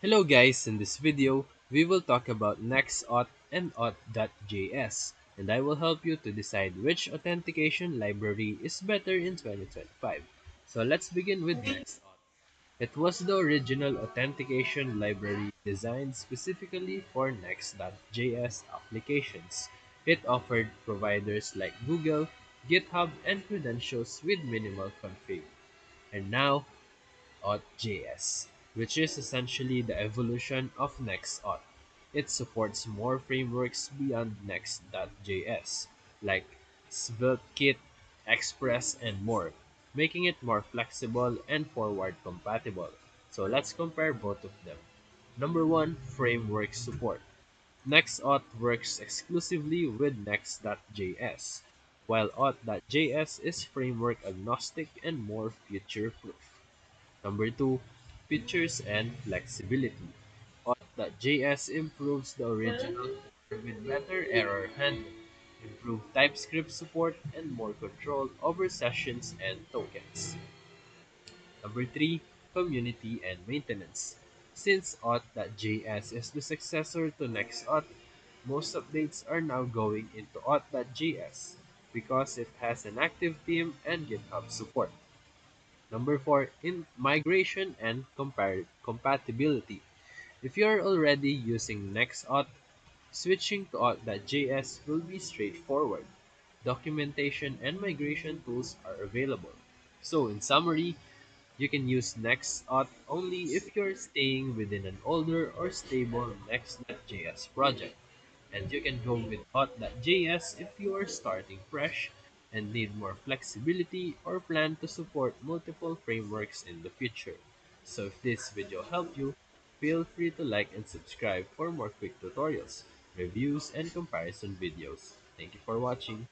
Hello guys, in this video, we will talk about NextAuth and Auth.js, and I will help you to decide which authentication library is better in 2025. So let's begin with NextAuth. It was the original authentication library designed specifically for Next.js applications. It offered providers like Google, GitHub, and credentials with minimal config. And now, Auth.js, which is essentially the evolution of NextAuth. It supports more frameworks beyond Next.js, like SvelteKit, Express, and more, making it more flexible and forward compatible. So let's compare both of them. Number one, framework support. NextAuth works exclusively with Next.js, while Auth.js is framework agnostic and more future proof. Number two, features and flexibility. Auth.js improves the original core with better error handling, improved TypeScript support, and more control over sessions and tokens. Number three, community and maintenance. Since Auth.js is the successor to NextAuth, most updates are now going into Auth.js because it has an active team and GitHub support. Number four, in migration and compatibility. If you're already using NextAuth, switching to Auth.js will be straightforward. Documentation and migration tools are available. So, in summary, you can use NextAuth only if you're staying within an older or stable Next.js project. And you can go with Auth.js if you are starting fresh and need more flexibility or plan to support multiple frameworks in the future. So if this video helped you, feel free to like and subscribe for more quick tutorials, reviews, and comparison videos. Thank you for watching.